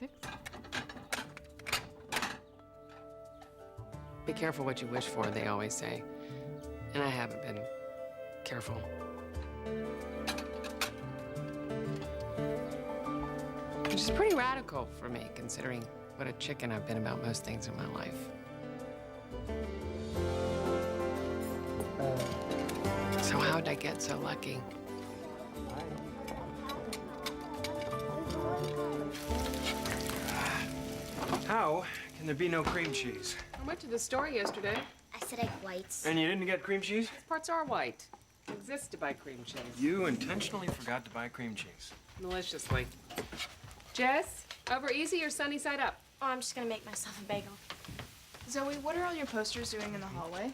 6. Be careful what you wish for, they always say. And I haven't been careful. Which is pretty radical for me, considering what a chicken I've been about most things in my life. So how'd I get so lucky? How can there be no cream cheese? I went to the store yesterday. I said egg whites. And you didn't get cream cheese? These parts are white. It exists to buy cream cheese. You intentionally forgot to buy cream cheese. Maliciously. Jess, over easy or sunny side up? Oh, I'm just gonna make myself a bagel. Zoe, what are all your posters doing in the hallway?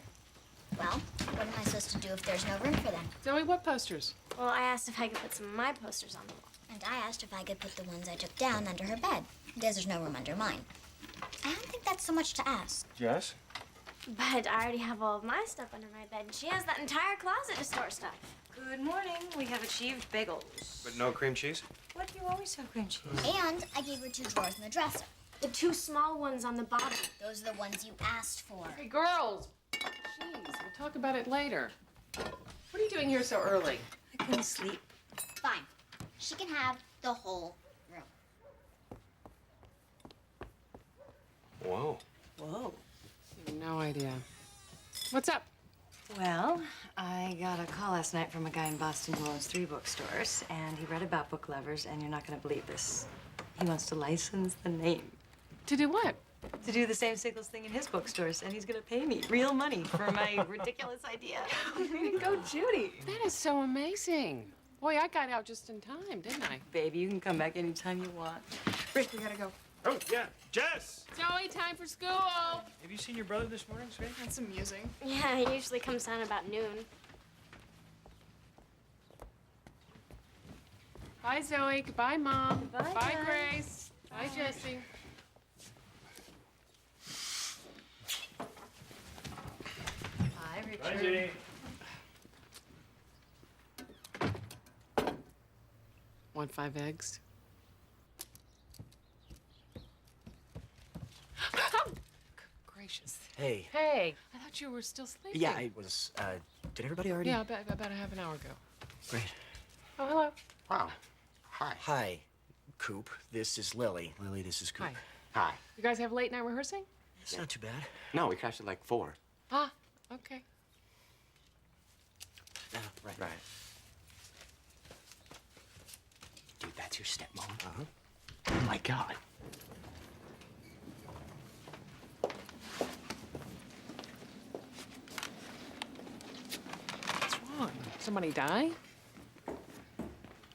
Well, what am I supposed to do if there's no room for them? Zoe, what posters? Well, I asked if I could put some of my posters on the wall. And I asked if I could put the ones I took down under her bed, because there's no room under mine. I don't think that's so much to ask. Jess? But I already have all of my stuff under my bed, and she has that entire closet to store stuff. Good morning. We have achieved bagels. But no cream cheese? What do you always have cream cheese? And I gave her 2 drawers in the dresser. The 2 small ones on the bottom. Those are the ones you asked for. Hey, girls! Jeez, we'll talk about it later. What are you doing here so early? I couldn't sleep. Fine. She can have the whole room. Whoa. Whoa. No idea. What's up? Well, I got a call last night from a guy in Boston who owns 3 bookstores, and he read about book lovers, and you're not gonna believe this. He wants to license the name. To do what? To do the same Sickles thing in his bookstores, and he's gonna pay me real money for my ridiculous idea. Way to go, Judy. That is so amazing. Boy, I got out just in time, didn't I? Baby, you can come back anytime you want. Rick, we gotta go. Oh, yeah. Jess! Zoe, time for school. Have you seen your brother this morning, sweetie? That's amusing. Yeah, it usually comes down about noon. Bye, Zoe. Goodbye, Mom. Bye, Bye, Dad. Grace. Bye, Jesse. Hi, Richard. Bye, Judy. Want 5 eggs? Oh, gracious. Hey. Hey, I thought you were still sleeping. Yeah, I was, did everybody already? Yeah, about a half an hour ago. Great. Oh, hello. Wow. Hi. Hi, Coop. This is Lily. Lily, this is Coop. Hi. Hi. You guys have late night rehearsing? It's not too bad. No, we crashed at like 4. Ah, okay. Right. Right. Dude, that's your stepmom? Uh-huh. Oh my God. What's wrong? Somebody die?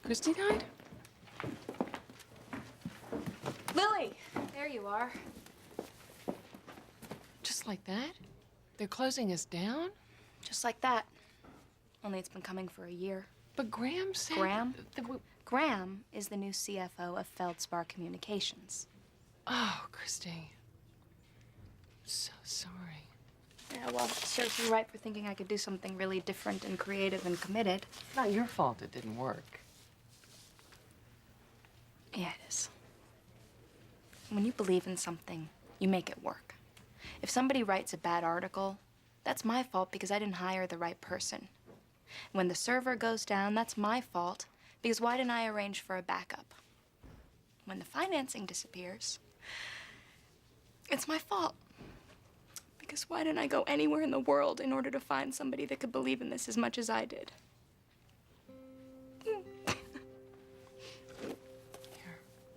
Christy died? Lily! There you are. Just like that? They're closing us down? Just like that. Only it's been coming for a year. But Graham said... Graham? that we... Graham is the new CFO of Feldspar Communications. Oh, Christy. So sorry. Yeah, well, it serves me right for thinking I could do something really different and creative and committed. It's not your fault it didn't work. Yeah, it is. When you believe in something, you make it work. If somebody writes a bad article, that's my fault because I didn't hire the right person. When the server goes down, that's my fault because why didn't I arrange for a backup? When the financing disappears, it's my fault. Because why didn't I go anywhere in the world in order to find somebody that could believe in this as much as I did?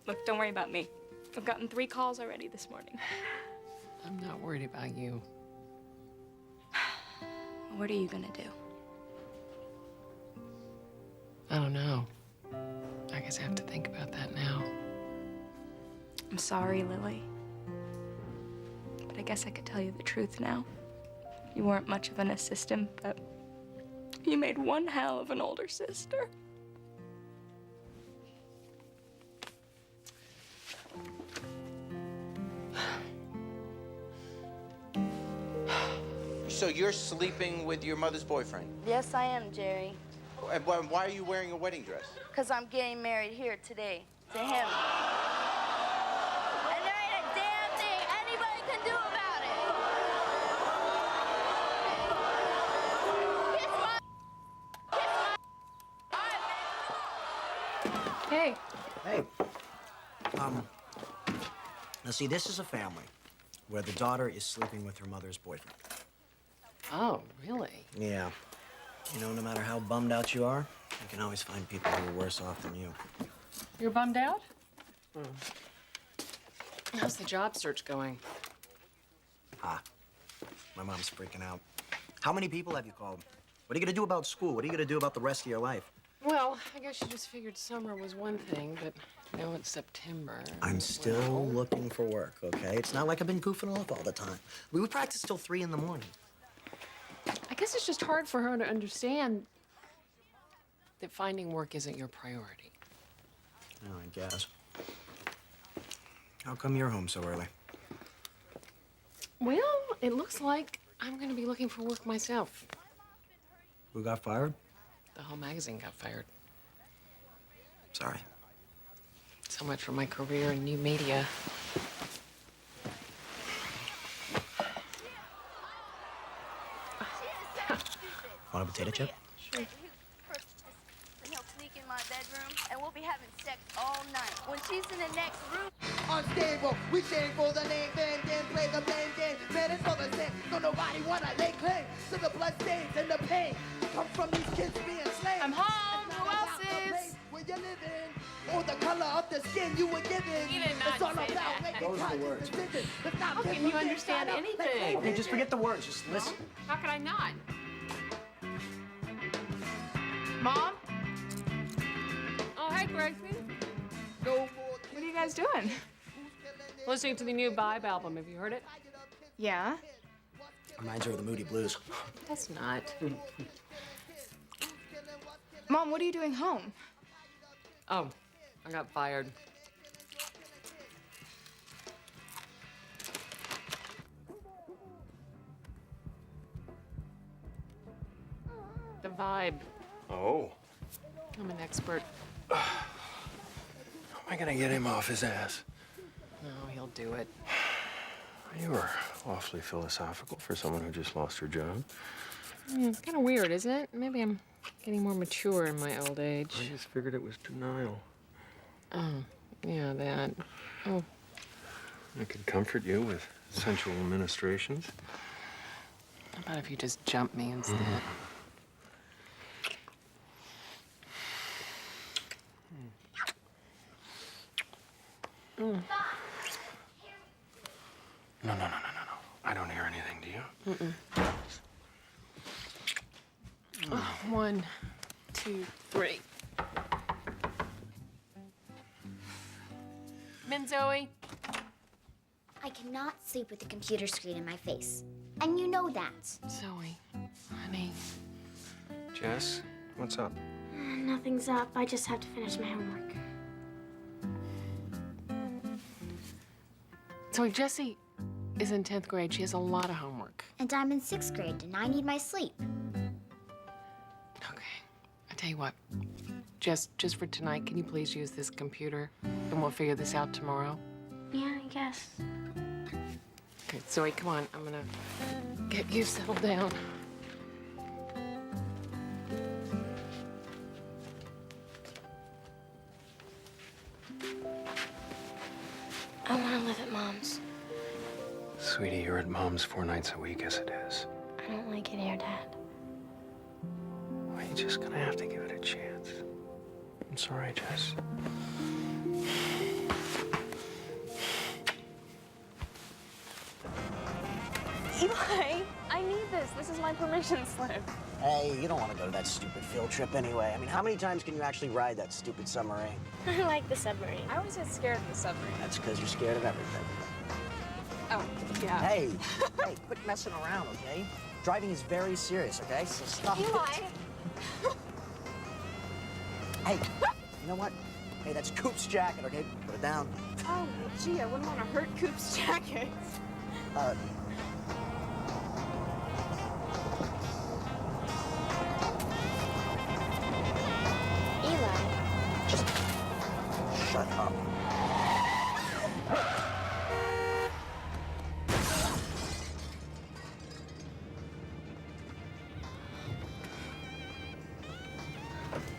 Look, don't worry about me. I've gotten 3 calls already this morning. I'm not worried about you. What are you gonna do? I don't know. I guess I have to think about that now. I'm sorry, Lily. But I guess I could tell you the truth now. You weren't much of an assistant, but you made one hell of an older sister. So you're sleeping with your mother's boyfriend? Yes, I am, Jerry. And why are you wearing a wedding dress? Because I'm getting married here today to him. gonna do about it? Hey. Hey. Now see, this is a family where the daughter is sleeping with her mother's boyfriend. Oh, really? Yeah. You know, no matter how bummed out you are, you can always find people who are worse off than you. You're bummed out? How's the job search going? My mom's freaking out. How many people have you called? What are you gonna do about school? What are you gonna do about the rest of your life? Well, I guess you just figured summer was one thing, but now it's September. I'm still looking for work, okay? It's not like I've been goofing off all the time. We would practice till 3 in the morning. I guess it's just hard for her to understand that finding work isn't your priority. Oh, I guess. How come you're home so early? Well, it looks like I'm going to be looking for work myself. Who got fired? The whole magazine got fired. Sorry. So much for my career in new media. Want a potato chip? Sure. And he'll sneak in my bedroom, and we'll be having sex all night. When she's in the next room. Unstable, we sing for the name, then play the blame game. Man, it's all the same, so nobody wanna lay claim to the blood stains and the pain. Come from these kids being slain. I'm home. Who else is? Where you living, or the color of the skin you were given. You did not it's all say about that. making Those are the conscious words. decisions. It's not How can you understand anything? Okay, just forget the words. Just listen. How can I not? Mom? Oh, hey, Gracie. No more What are you guys doing? Listening to the new Vibe album. Have you heard it? Yeah? Reminds her of the Moody Blues. That's not. Mom, what are you doing home? Oh, I got fired. The Vibe. Oh. I'm an expert. How am I gonna get him off his ass? No, he'll do it. You were awfully philosophical for someone who just lost her job. It's kind of weird, isn't it? Maybe I'm getting more mature in my old age. I just figured it was denial. Oh, yeah, that. Oh, I could comfort you with sensual ministrations. how about if you just jump me instead? No. I don't hear anything, do you? Oh, 1, 2, 3. Min Zoe. I cannot sleep with the computer screen in my face. And you know that. Zoe, honey. Jess, what's up? Nothing's up. I just have to finish my homework. Zoe, Jessie is in 10th grade. She has a lot of homework. And I'm in 6th grade, and I need my sleep. Okay. I tell you what. Just for tonight, can you please use this computer? And we'll figure this out tomorrow. Yeah, I guess. Okay, Zoe, come on. I'm gonna get you settled down. I want to live at Mom's. Sweetie, you're at Mom's 4 nights a week as it is. I don't like it here, Dad. Well, you're just gonna have to give it a chance. I'm sorry, Jess. Eli, I need this. This is my permission slip. Hey, you don't want to go to that stupid field trip anyway. I mean, how many times can you actually ride that stupid submarine? I like the submarine. I always get scared of the submarine. That's because you're scared of everything. Oh, yeah. Hey, hey, quit messing around, okay? Driving is very serious, okay? So stop it. Eli! Hey, you know what? Hey, that's Coop's jacket, okay? Put it down. Oh, gee, I wouldn't want to hurt Coop's jacket. Eli. Just shut up.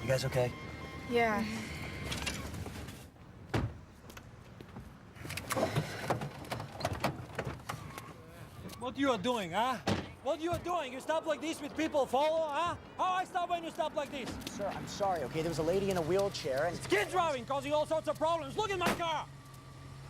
You guys okay? Yeah. What you are doing, huh? What you are doing? You stop like this with people follow, huh? How I stop when you stop like this? Sir, I'm sorry, okay? There was a lady in a wheelchair and... Skid driving, causing all sorts of problems. Look at my car.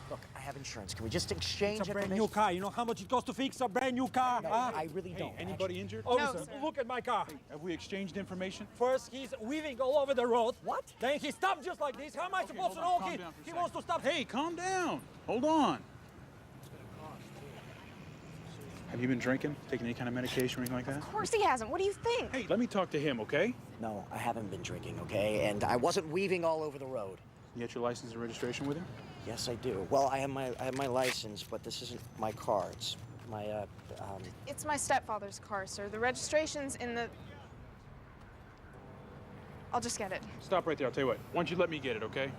Look, I have insurance. Can we just exchange It's a brand information? new car. You know how much it costs to fix a brand new car, No, huh? I really don't. Anybody injured? Oh, No, listen, sir. look at my car. Have we exchanged information? First, he's weaving all over the road. What? Then he stopped just like this. How am I supposed to know Calm he down for a he second. wants to stop? Hey, calm down. Hold on. Have you been drinking? Taking any kind of medication or anything like that? Of course he hasn't. What do you think? Hey, let me talk to him, okay? No, I haven't been drinking, okay? And I wasn't weaving all over the road. You got your license and registration with you? Yes, I do. Well, I have my license, but this isn't my car. It's my, It's my stepfather's car, sir. The registration's in the... I'll just get it. Stop right there. I'll tell you what. Why don't you let me get it, okay?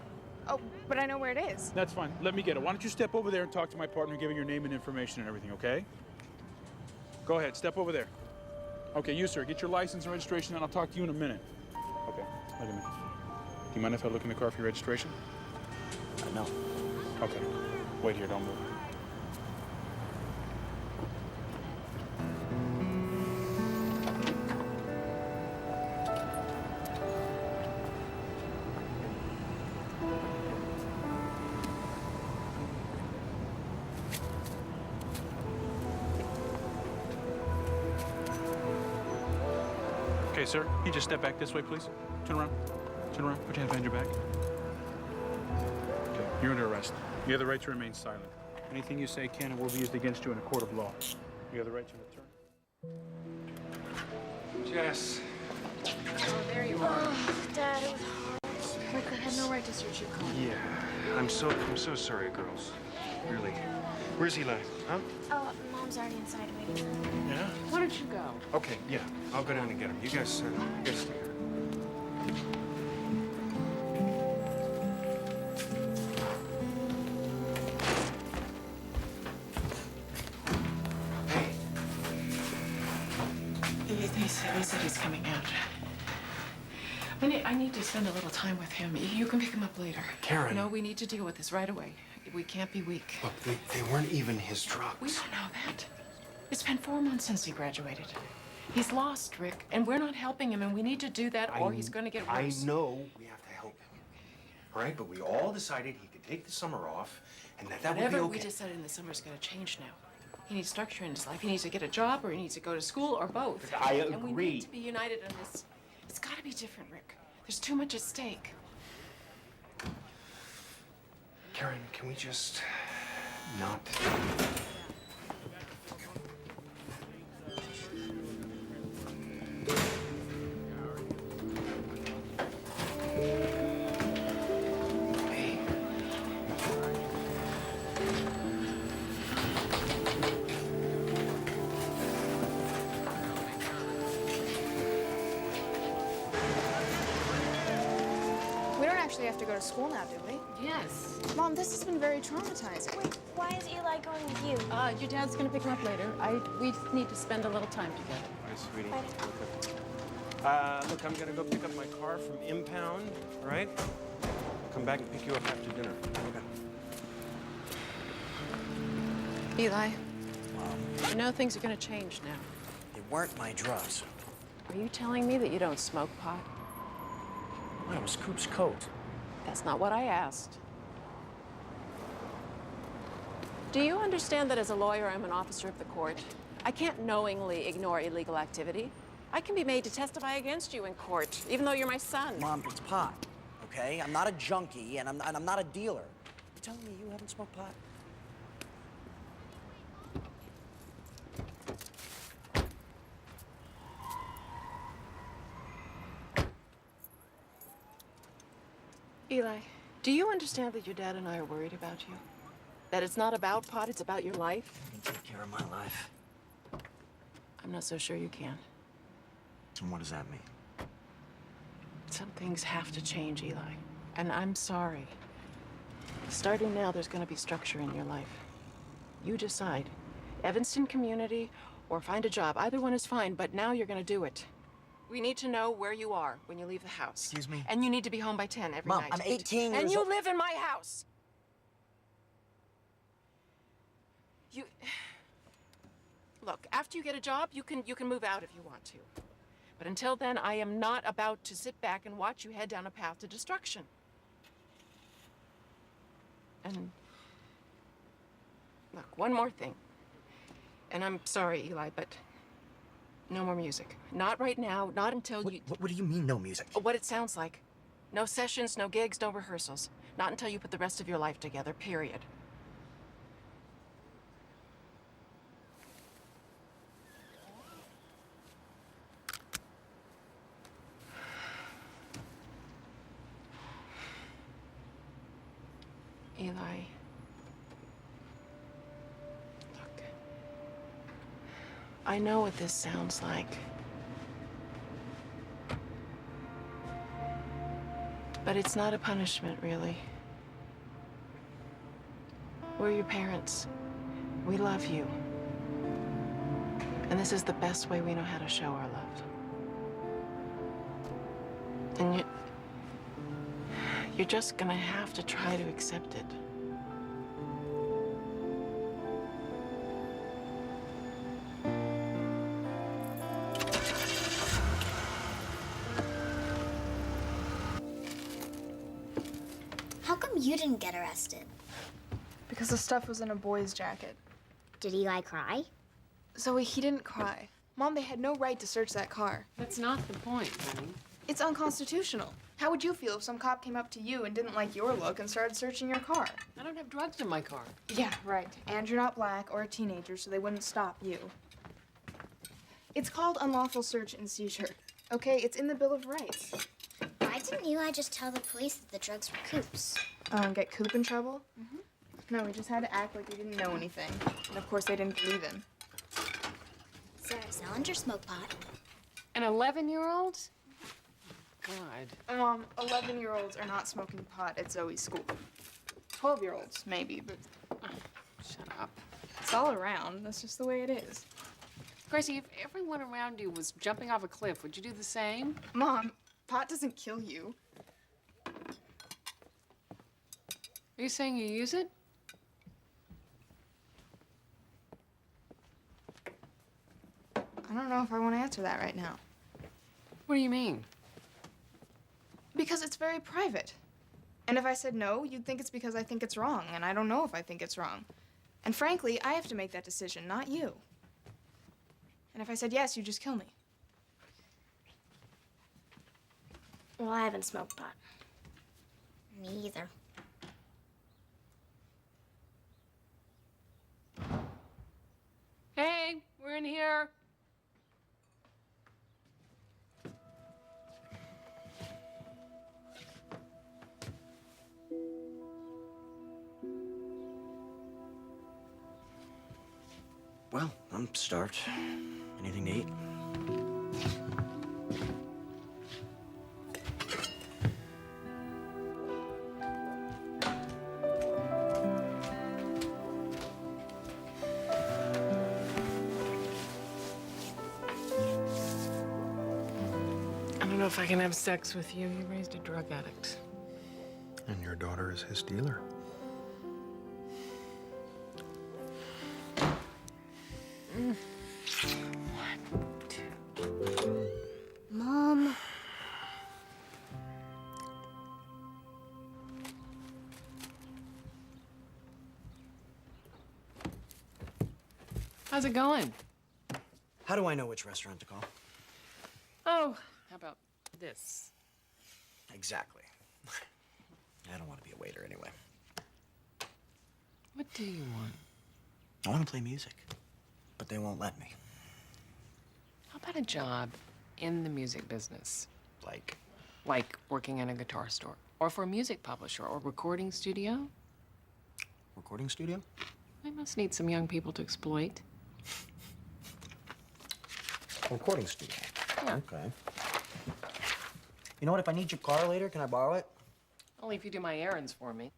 Oh, but I know where it is. That's fine. Let me get it. Why don't you step over there and talk to my partner, give her your name and information and everything, okay? Go ahead. Step over there. Okay, you, sir. Get your license and registration, and I'll talk to you in a minute. Okay, look at me. Do you mind if I look in the car for your registration? no. Okay. Wait here. Don't move. Okay, sir. Can you just step back this way, please? Turn around. Turn around. Put your hand behind your back. Okay. You're under arrest. You have the right to remain silent. Anything you say can and will be used against you in a court of law. You have the right to return. Jess. Oh, there you are. Oh, Dad, it was hard. Rick, I had no right to search your car. Yeah, I'm so sorry, girls. Really. Where's Eli? Huh? Oh, Mom's already inside waiting. Yeah? Why don't you go? Okay, yeah. I'll go down and get him. You guys stay here. Hey. They said he's coming out. I need to spend a little time with him. You can pick him up later. Karen. No, we need to deal with this right away. We can't be weak. Look, they weren't even his drugs. We don't know that. It's been 4 months since he graduated. He's lost, Rick, and we're not helping him, and we need to do that or he's going to get worse. I know we have to help him. All right, but we all decided he could take the summer off, and that would be Whatever okay. we decided in the summer is going to change now. He needs structure in his life. He needs to get a job, or he needs to go to school, or both. I And we agree. need to be united on this. It's got to be different, Rick. There's too much at stake. Karen, can we just not? We don't actually have to go to school now, do we? Yes. Mom, this has been very traumatizing. Wait, why is Eli going with you? Your dad's going to pick him up later. We need to spend a little time together. Hi, sweetie. Look, I'm gonna go pick up my car from Impound, all right? I'll come back and pick you up after dinner. Okay. Eli, you know things are going to change now. They weren't my drugs. Are you telling me that you don't smoke pot? Well, it was Coop's coat. That's not what I asked. Do you understand that as a lawyer, I'm an officer of the court? I can't knowingly ignore illegal activity. I can be made to testify against you in court, even though you're my son. Mom, it's pot, okay? I'm not a junkie, and I'm not a dealer. You telling me you haven't smoked pot? Eli, do you understand that your dad and I are worried about you? That it's not about pot, it's about your life? I can take care of my life. I'm not so sure you can. And what does that mean? Some things have to change, Eli. And I'm sorry. Starting now, there's going to be structure in your life. You decide. Evanston Community or find a job. Either one is fine, but now you're going to do it. We need to know where you are when you leave the house. Excuse me? And you need to be home by 10 every Mom, night. I'm 18 And years you old. live in my house. You... Look, after you get a job, you can move out if you want to. But until then, I am not about to sit back and watch you head down a path to destruction. And look, one more thing. And I'm sorry, Eli, but no more music. Not right now, not until you... What do you mean, no music? What it sounds like. No sessions, no gigs, no rehearsals. Not until you put the rest of your life together, period. Eli. Look. I know what this sounds like. But it's not a punishment, really. We're your parents. We love you. And this is the best way we know how to show our love. And you're just gonna have to try to accept it. How come you didn't get arrested? Because the stuff was in a boy's jacket. Did Eli cry? Zoe, he didn't cry. Mom, they had no right to search that car. That's not the point, honey. It's unconstitutional. How would you feel if some cop came up to you and didn't like your look and started searching your car? I don't have drugs in my car. Yeah, right. And you're not black or a teenager, so they wouldn't stop you. It's called unlawful search and seizure. Okay, it's in the Bill of Rights. Why didn't Eli just tell the police that the drugs were Coop's? Get Coop in trouble? No, he just had to act like he didn't know anything. And of course, they didn't believe him. Sarah Salinger smoked pot. An 11-year-old? God. Mom, 11-year-olds are not smoking pot at Zoe's school. 12-year-olds, maybe, but Shut up. it's all around. That's just the way it is. Gracie, if everyone around you was jumping off a cliff, would you do the same? Mom, pot doesn't kill you. Are you saying you use it? I don't know if I want to answer that right now. What do you mean? Because it's very private. And if I said no, you'd think it's because I think it's wrong, and I don't know if I think it's wrong. And frankly, I have to make that decision, not you. And if I said yes, you'd just kill me. Well, I haven't smoked pot. Me either. Hey, we're in here. Well, I'm starved. Anything to eat? I don't know if I can have sex with you. You raised a drug addict. And your daughter is his dealer. Mom. How's it going? How do I know which restaurant to call? Oh, how about this? Exactly. I don't want to be a waiter anyway. What do you want? I want to play music, but they won't let me. How about a job in the music business? Like working in a guitar store, or for a music publisher, or recording studio? recording studio? I must need some young people to exploit. Recording studio. Yeah. Okay. You know what? If I need your car later, can I borrow it? Only if you do my errands for me.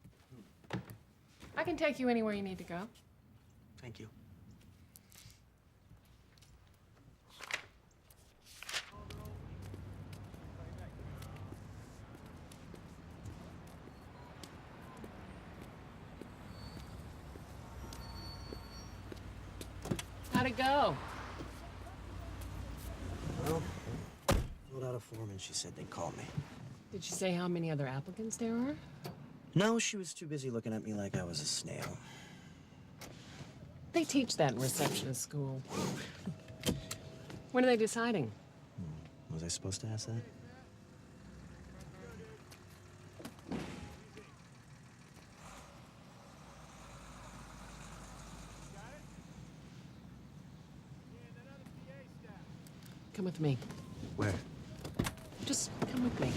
I can take you anywhere you need to go. Thank you. it go? Well, filled out a form and she said they'd call me. Did she say how many other applicants there are? No, she was too busy looking at me like I was a snail. They teach that in receptionist school. When are they deciding? Was I supposed to ask that? Come with me. Where? Just come with me.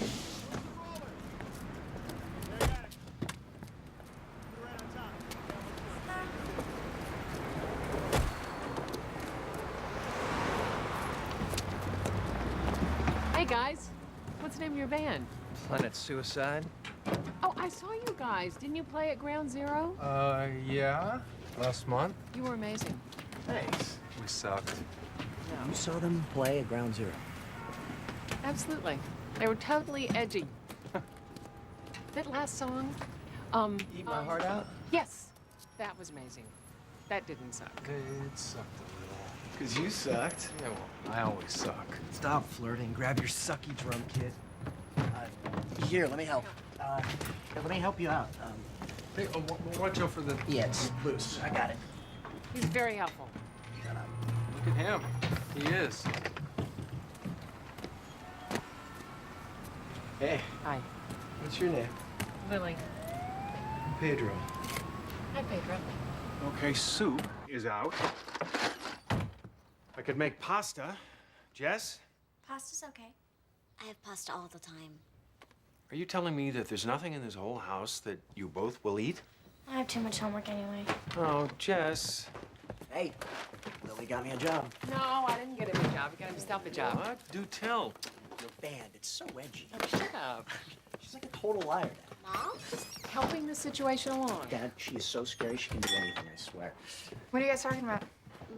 Hey guys, what's the name of your band? Planet Suicide? Oh, I saw you guys. Didn't you play at Ground Zero? Yeah. Last month. You were amazing. Thanks. We sucked. You saw them play at Ground Zero. Absolutely. They were totally edgy. That last song, Eat My Heart Out? yes, that was amazing. That didn't suck. It sucked a little. Because you sucked. Yeah, well, I always suck. Stop flirting. Grab your sucky drum kit. Here, let me help. Let me help you out. Hey, watch out for the... Yeah, it's loose. I got it. He's very helpful. Look at him. He is. Hey, Hi. what's your name? Lily. Pedro. Hi, Pedro. Okay, soup is out. I could make pasta. Jess? Pasta's okay. I have pasta all the time. Are you telling me that there's nothing in this whole house that you both will eat? I have too much homework anyway. Oh, Jess. Hey, Lily got me a job. No, I didn't get him a job. He got himself a job. What? Do tell. Your band, it's so edgy. Oh, shut up. She's like a total liar, Dad. Mom? Helping the situation along. Dad, she is so scary she can do anything, I swear. What are you guys talking about?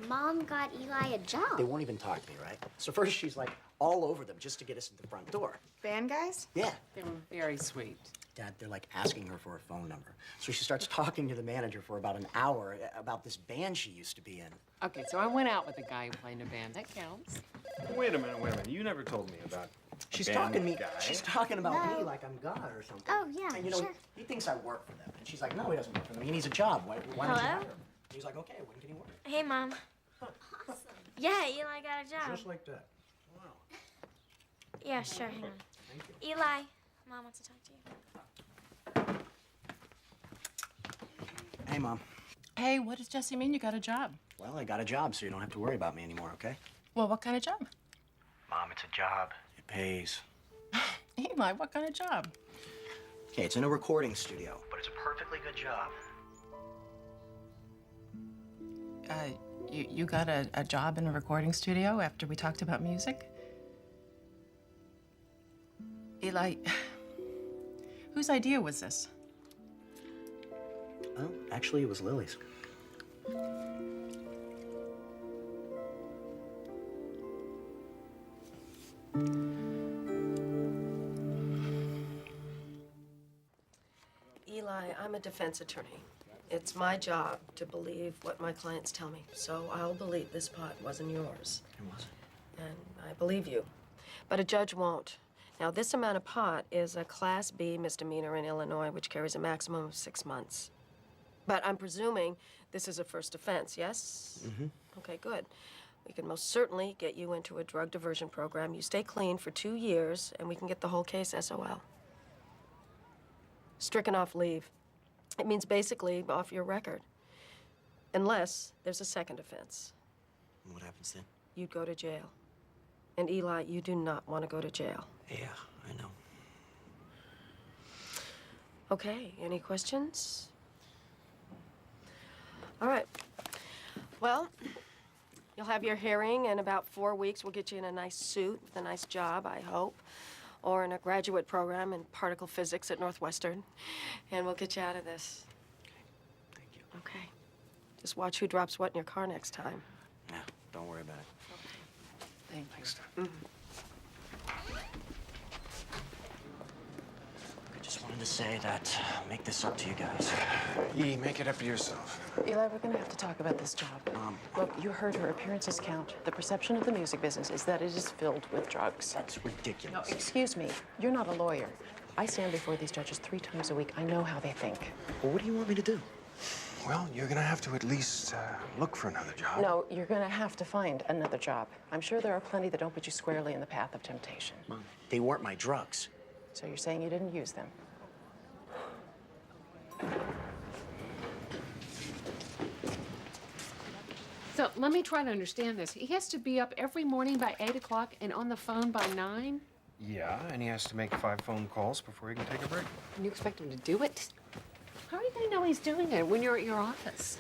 Mom got Eli a job. They won't even talk to me, right? So first she's like all over them just to get us in the front door. Band guys? Yeah. They were very sweet. Dad, they're like asking her for a phone number. So she starts talking to the manager for about an hour about this band she used to be in. Okay, so I went out with a guy who played in a band. That counts. Wait a minute. You never told me about She's band talking me. guy. She's talking about No. me like I'm God or something. Oh, yeah, And you know, sure. he thinks I work for them. And she's like, no, he doesn't work for them. He needs a job. Why don't you Hello? hire him? He's like, okay, when can he work? Hey, Mom. Awesome. Yeah, Eli got a job. Just like that. Wow. Yeah, sure, hang on. Eli, Mom wants to talk to you. Hey, Mom. Hey, what does Jesse mean you got a job? Well, I got a job, so you don't have to worry about me anymore, okay? Well, what kind of job? Mom, it's a job. It pays. Eli, what kind of job? Okay, it's in a recording studio, but it's a perfectly good job. You got a job in a recording studio after we talked about music? Eli, whose idea was this? Oh, actually, it was Lily's. Eli, I'm a defense attorney. It's my job to believe what my clients tell me, so I'll believe this pot wasn't yours. It was. And I believe you. But a judge won't. Now, this amount of pot is a Class B misdemeanor in Illinois, which carries a maximum of 6 months. But I'm presuming this is a first offense, yes? Mm-hmm. Okay, good. We can most certainly get you into a drug diversion program. You stay clean for 2 years, and we can get the whole case SOL. Stricken off leave. It means basically off your record. Unless there's a second offense. What happens then? You'd go to jail. And Eli, you do not want to go to jail. Yeah, I know. Okay, any questions? All right. Well, you'll have your hearing in about 4 weeks. We'll get you in a nice suit with a nice job, I hope. Or in a graduate program in particle physics at Northwestern. And we'll get you out of this. Thank you. Okay. Just watch who drops what in your car next time. Yeah, don't worry about it. Thanks. I just want wanted to say that make this up to you guys. E, make it up to yourself. Eli, we're gonna have to talk about this job. Look, you heard her appearances count. The perception of the music business is that it is filled with drugs. That's ridiculous. No, excuse me. You're not a lawyer. I stand before these judges 3 times a week. I know how they think. Well, what do you want me to do? Well, you're gonna have to at least look for another job. No, you're gonna have to find another job. I'm sure there are plenty that don't put you squarely in the path of temptation. Mom, they weren't my drugs. So you're saying you didn't use them? So let me try to understand this. He has to be up every morning by 8 o'clock and on the phone by 9? Yeah, and he has to make 5 phone calls before he can take a break. And you expect him to do it? How are you going to know he's doing it when you're at your office?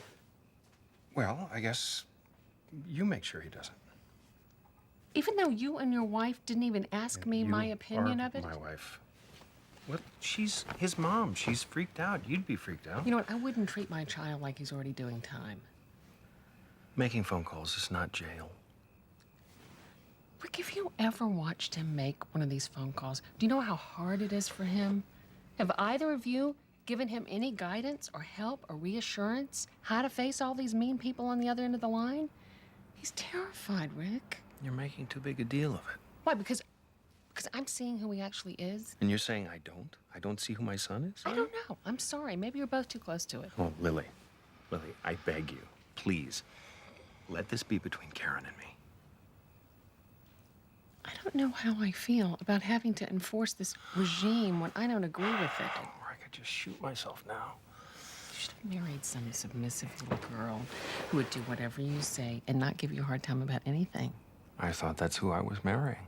Well, I guess you make sure he doesn't. Even though you and your wife didn't even ask me my opinion of it? My wife. Well, she's his mom. She's freaked out. You'd be freaked out. You know what? I wouldn't treat my child like he's already doing time. Making phone calls is not jail. Rick, have you ever watched him make one of these phone calls? Do you know how hard it is for him? Have either of you given him any guidance or help or reassurance how to face all these mean people on the other end of the line? He's terrified, Rick. You're making too big a deal of it. Why? Because I'm seeing who he actually is? And you're saying I don't? I don't see who my son is? I don't know. I'm sorry. Maybe you're both too close to it. Oh, Lily, I beg you, please, let this be between Karen and me. I don't know how I feel about having to enforce this regime when I don't agree with it. Or I could just shoot myself now. You should have married some submissive little girl who would do whatever you say and not give you a hard time about anything. I thought that's who I was marrying.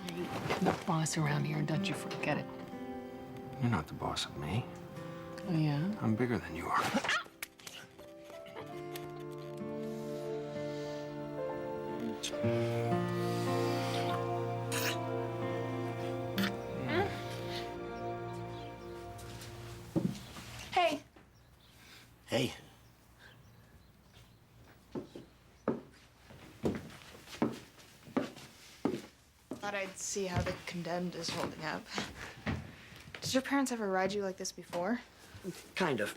I'm the boss around here, and don't you forget it. You're not the boss of me. Oh, yeah? I'm bigger than you are. Hey. Hey. Thought I'd see how The Condemned is holding up. Did your parents ever ride you like this before? Kind of.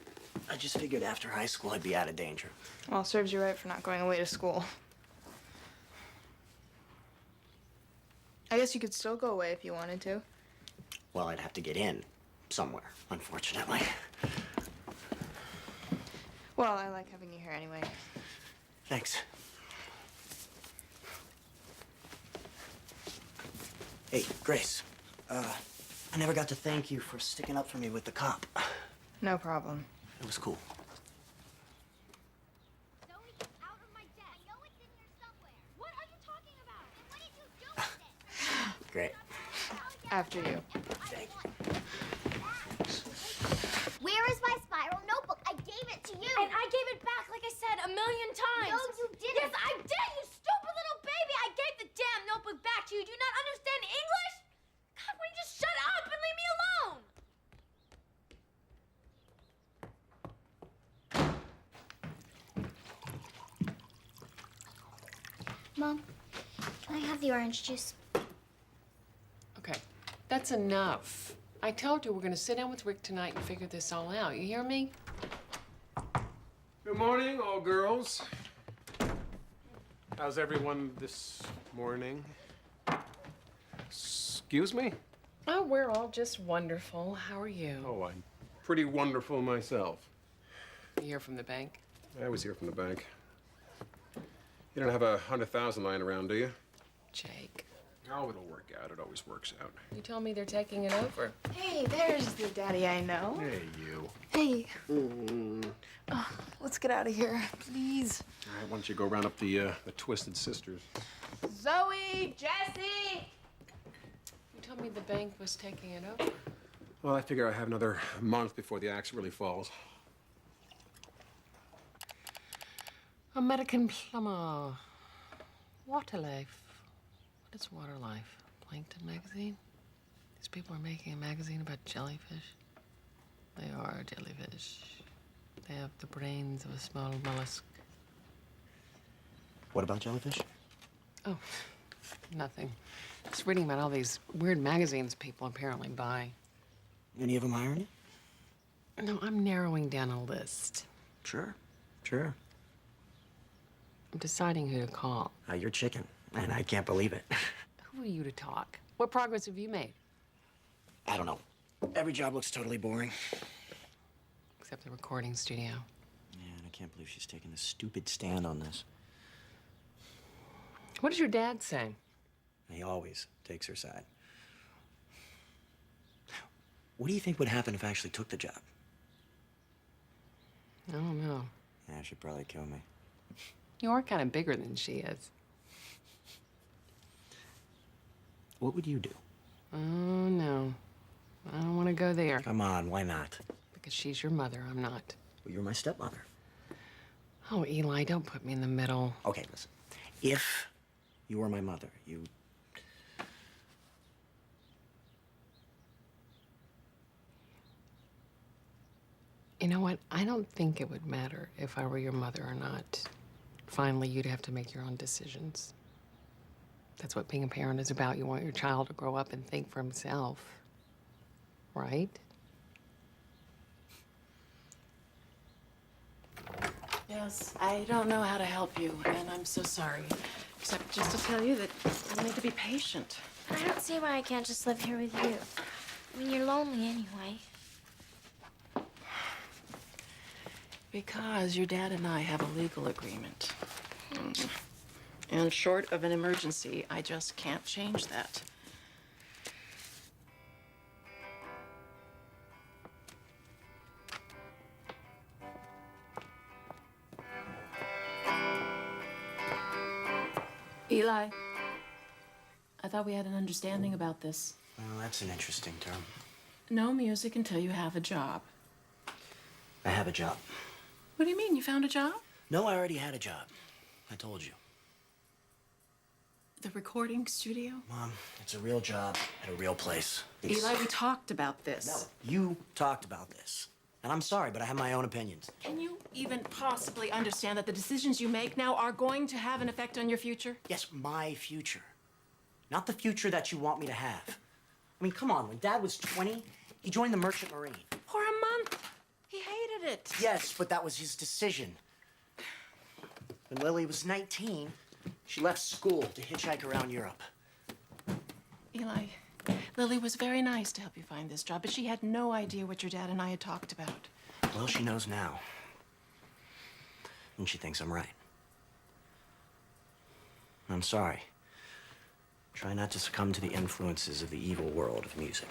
I just figured after high school I'd be out of danger. Well, it serves you right for not going away to school. I guess you could still go away if you wanted to. Well, I'd have to get in somewhere, unfortunately. Well, I like having you here anyway. Thanks. Hey, Grace. I never got to thank you for sticking up for me with the cop. No problem. It was cool. Great. After you. Where is my spiral notebook? I gave it to you. And I gave it back, like I said, 1,000,000 times. No, you didn't. Yes, I did, you stupid little baby. I gave the damn notebook back to you. Do you not understand English? God, will you just shut up and leave me alone? Mom, can I have the orange juice? Okay, that's enough. I told you we're going to sit down with Rick tonight and figure this all out. You hear me? Good morning, all girls. How's everyone this morning? Excuse me? Oh, we're all just wonderful. How are you? Oh, I'm pretty wonderful myself. You here from the bank? I was here from the bank. You don't have 100,000 lying around, do you? Jake. Oh, it'll work out. It always works out. You told me they're taking it over. Hey, there's the daddy I know. Hey, you. Hey. Oh, let's get out of here, please. All right, why don't you go round up the Twisted Sisters? Zoe, Jesse. You told me the bank was taking it over. Well, I figure I have another month before the axe really falls. American plumber. Water life. What is water life? Plankton magazine? These people are making a magazine about jellyfish. They are jellyfish. They have the brains of a small mollusk. What about jellyfish? Oh, Nothing. Just reading about all these weird magazines people apparently buy. Any of them hiring you? No, I'm narrowing down a list. Sure. Sure. I'm deciding who to call. You're chicken, and I can't believe it. Who are you to talk? What progress have you made? I don't know. Every job looks totally boring. Except the recording studio. Yeah, and I can't believe she's taking this stupid stand on this. What does your dad say? He always takes her side. What do you think would happen if I actually took the job? I don't know. Yeah, she'd probably kill me. You are kind of bigger than she is. What would you do? Oh, no. I don't want to go there. Come on, why not? Because she's your mother, I'm not. Well, you're my stepmother. Oh, Eli, don't put me in the middle. Okay, listen. If you were my mother, you... You know what? I don't think it would matter if I were your mother or not. Finally, you'd have to make your own decisions. That's what being a parent is about. You want your child to grow up and think for himself. Right? Yes, I don't know how to help you, and I'm so sorry. Except just to tell you that you need to be patient. I don't see why I can't just live here with you. I mean, you're lonely anyway. Because your dad and I have a legal agreement. And short of an emergency, I just can't change that. Eli, I thought we had an understanding about this. Well, that's an interesting term. No music until you have a job. I have a job. What do you mean? You found a job? No, I already had a job. I told you. The recording studio? Mom, it's a real job at a real place. Eli, we talked about this. No, you talked about this. And I'm sorry, but I have my own opinions. Can you even possibly understand that the decisions you make now are going to have an effect on your future? Yes, my future. Not the future that you want me to have. I mean, come on, when Dad was 20, he joined the Merchant Marine. For a month. He hated it. Yes, but that was his decision. When Lily was 19, she left school to hitchhike around Europe. Eli, Lily was very nice to help you find this job, but she had no idea what your dad and I had talked about. Well, she knows now. And she thinks I'm right. I'm sorry. Try not to succumb to the influences of the evil world of music.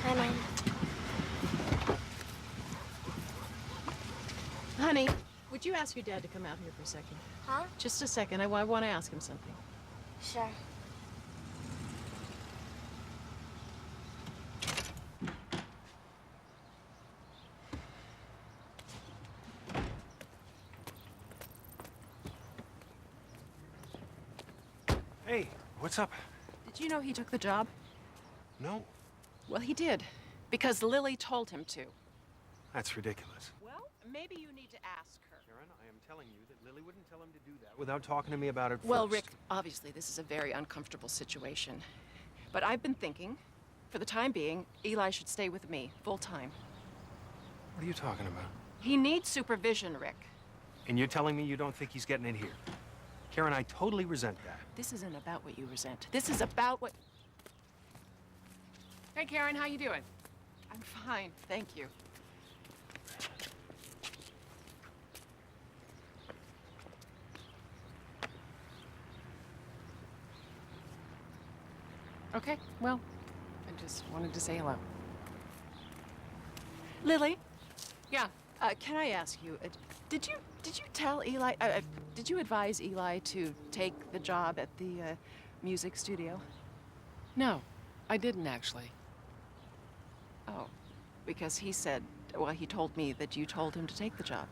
Hi, Mom. Honey, would you ask your dad to come out here for a second? Huh? Just a second. I want to ask him something. Sure. Hey, what's up? Did you know he took the job? No, Well, he did. Because Lily told him to. that's ridiculous. Well, maybe you need to ask her. Karen, I am telling you that Lily wouldn't tell him to do that without talking to me about it Well, first. Rick, obviously this is a very uncomfortable situation. But I've been thinking, for the time being, Eli should stay with me, full time. What are you talking about? He needs supervision, Rick. And you're telling me you don't think he's getting it here? Karen, I totally resent that. This isn't about what you resent. This is about what... Hey, Karen, how you doing? I'm fine, thank you. Okay, well, I just wanted to say hello. Lily? Yeah. Can I ask you, did you tell Eli, did you advise Eli to take the job at the music studio? No, I didn't actually. Oh, because he said, well, he told me that you told him to take the job.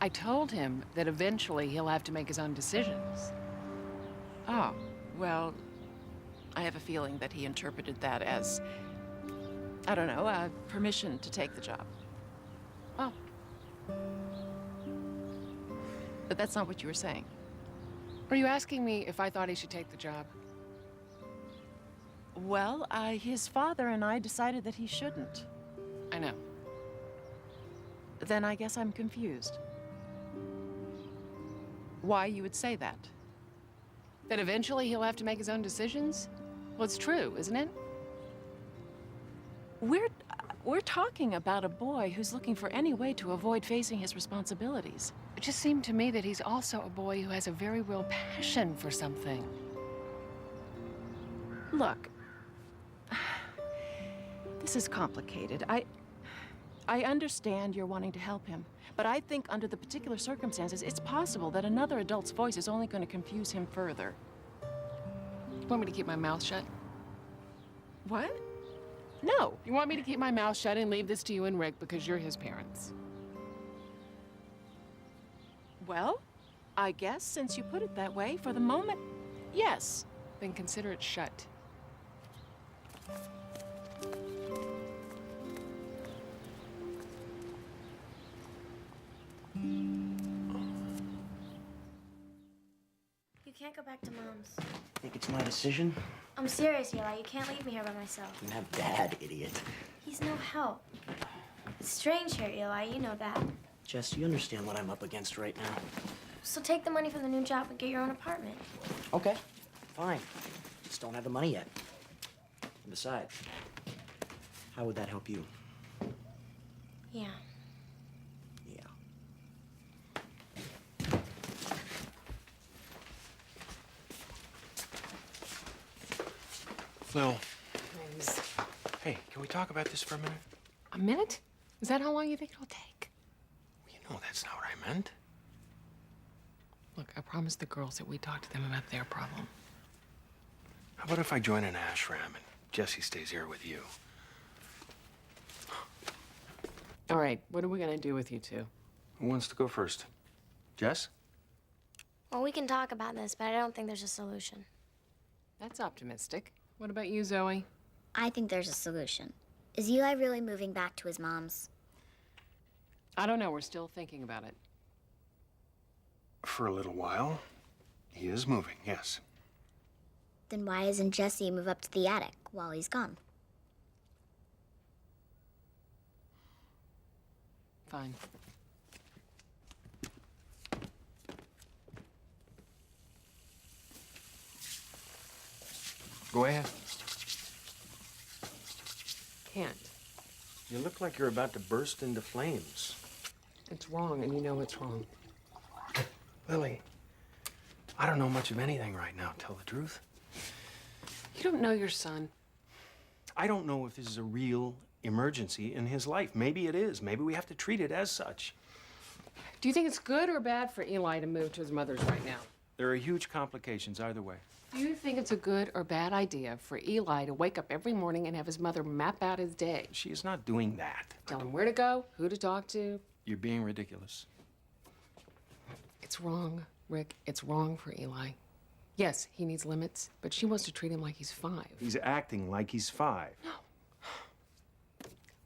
I told him that eventually he'll have to make his own decisions. Oh, well, I have a feeling that he interpreted that as, I don't know, permission to take the job. Oh. But that's not what you were saying. Are you asking me if I thought he should take the job? Well, his father and I decided that he shouldn't. I know. Then I guess I'm confused. Why you would say that? That eventually he'll have to make his own decisions? Well, it's true, isn't it? We're talking about a boy who's looking for any way to avoid facing his responsibilities. It just seemed to me that he's also a boy who has a very real passion for something. Look, this is complicated. I understand you're wanting to help him, but I think under the particular circumstances, it's possible that another adult's voice is only going to confuse him further. You want me to keep my mouth shut? What? No. You want me to keep my mouth shut and leave this to you and Rick because you're his parents? Well, I guess since you put it that way, for the moment, yes. Then consider it shut. You can't go back to Mom's. Think it's my decision? I'm serious, Eli. You can't leave me here by myself. You have Dad, idiot. He's no help. It's strange here, Eli. You know that. Jess, you understand what I'm up against right now? So take the money from the new job and get your own apartment. Okay, fine. Just don't have the money yet. And besides, how would that help you? Yeah. Yeah. Phil. Hey, can we talk about this for a minute? A minute? Is that how long you think it'll take? You know that's not what I meant. Look, I promised the girls that we'd talk to them about their problem. How about if I join an ashram and Jesse stays here with you? All right, what are we gonna do with you two? Who wants to go first? Jess? Well, we can talk about this, but I don't think there's a solution. That's optimistic. What about you, Zoe? I think there's a solution. Is Eli really moving back to his mom's? I don't know. We're still thinking about it. For a little while. He is moving, yes. Then why doesn't Jesse move up to the attic while he's gone? Fine. Go ahead. Can't. You look like you're about to burst into flames. It's wrong, and you know it's wrong. Lily, I don't know much of anything right now, tell the truth. You don't know your son. I don't know if this is a real emergency in his life. Maybe it is. Maybe we have to treat it as such. Do you think it's good or bad for Eli to move to his mother's right now? There are huge complications either way. Do you think it's a good or bad idea for Eli to wake up every morning and have his mother map out his day? She is not doing that. Tell him where to go, who to talk to. You're being ridiculous. It's wrong, Rick. It's wrong for Eli. Yes, he needs limits, but she wants to treat him like he's 5. He's acting like he's 5.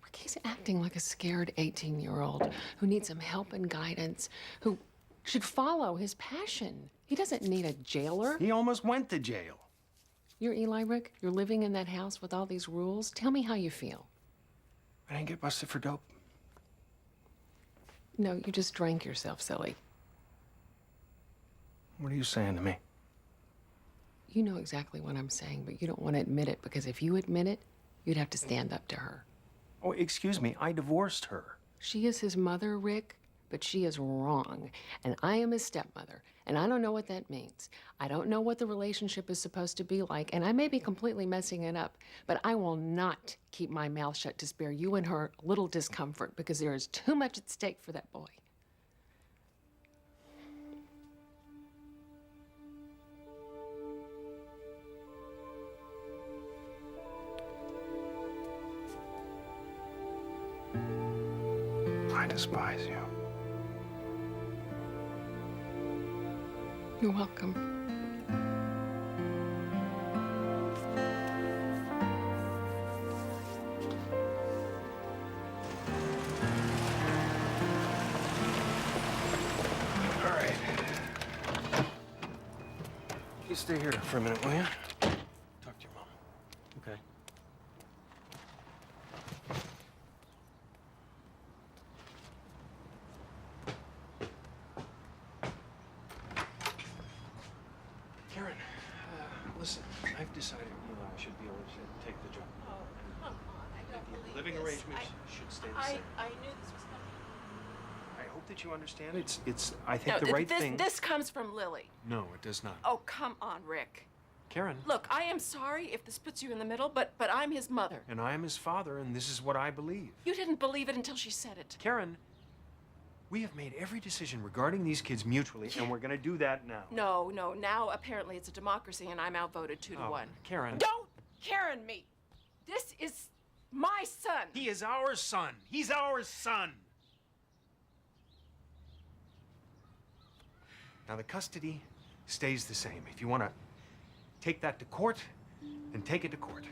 Rick, he's acting like a scared 18-year-old who needs some help and guidance, who should follow his passion. He doesn't need a jailer. He almost went to jail. You're Eli, Rick. You're living in that house with all these rules. Tell me how you feel. I didn't get busted for dope. No, you just drank yourself, silly. What are you saying to me? You know exactly what I'm saying, but you don't want to admit it because if you admit it, you'd have to stand up to her. Oh, excuse me. I divorced her. She is his mother, Rick, but she is wrong. And I am his stepmother, and I don't know what that means. I don't know what the relationship is supposed to be like, and I may be completely messing it up, but I will not keep my mouth shut to spare you and her a little discomfort because there is too much at stake for that boy. I despise you. You're welcome. All right. You stay here for a minute, will you? Talk to your mom. Okay. Karen, listen, I've decided Eli should be able to take the job. Oh, come on. I don't The believe living this. arrangements should stay the same. I knew this was coming. I hope that you understand. It's I think No, the right this, thing. This comes from Lily. No, it does not. Oh, come on, Rick. Karen. Look, I am sorry if this puts you in the middle, but I'm his mother. And I am his father, and this is what I believe. You didn't believe it until she said it. Karen, we have made every decision regarding these kids mutually, and we're going to do that now. No, now apparently it's a democracy and I'm outvoted 2-1. Karen. Don't Karen me. This is my son. He is our son. He's our son. Now, the custody stays the same. If you want to take that to court, then take it to court.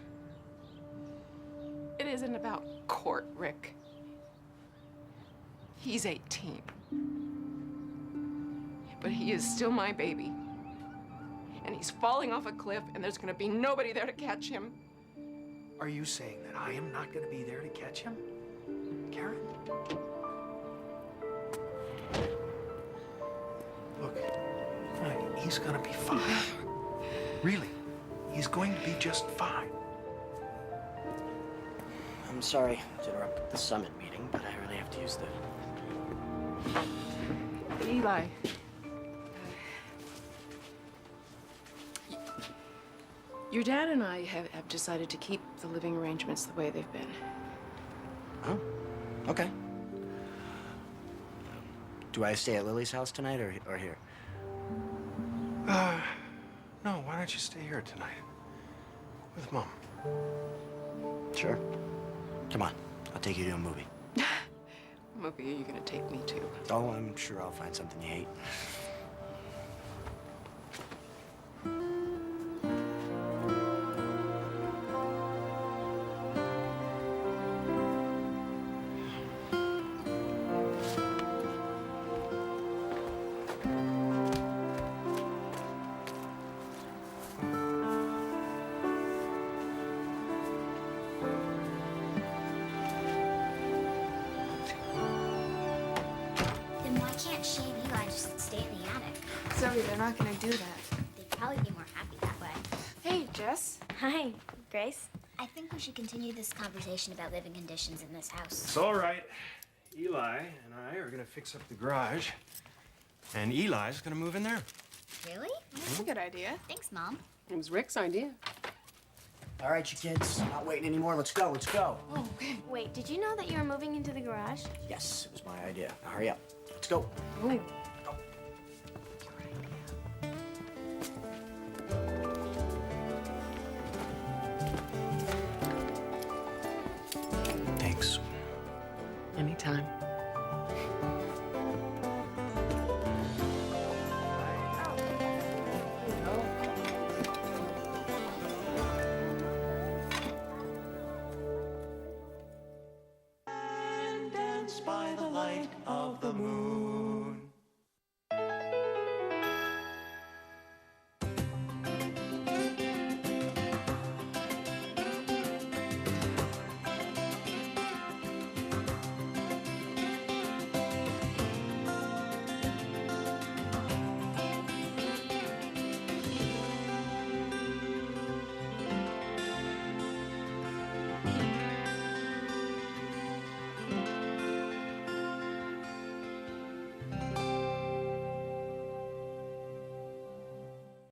It isn't about court, Rick. He's 18. But he is still my baby. And he's falling off a cliff, and there's gonna be nobody there to catch him. Are you saying that I am not going to be there to catch him? Karen? Look, he's going to be fine. Really, he's going to be just fine. I'm sorry to interrupt the summit meeting, but I really have to use the... Eli. Your dad and I have decided to keep the living arrangements the way they've been. Oh, okay. Do I stay at Lily's house tonight or here? No, why don't you stay here tonight? With Mom. Sure. Come on, I'll take you to a movie. What movie are you gonna take me to? Oh, I'm sure I'll find something you hate. Then why can't she and Eli just stay in the attic? Zoe, they're not gonna do that. They'd probably be more happy that way. Hey, Jess. Hi, Grace. I think we should continue this conversation about living conditions in this house. It's all right. Eli and I are going to fix up the garage, and Eli's going to move in there. Really? That's a good idea. Thanks, Mom. It was Rick's idea. All right, you kids, not waiting anymore. Let's go, let's go. Oh, okay. Wait, did you know that you were moving into the garage? Yes, it was my idea. Now hurry up. Let's go. Ooh. Thanks. Anytime. Dance by the light of the moon.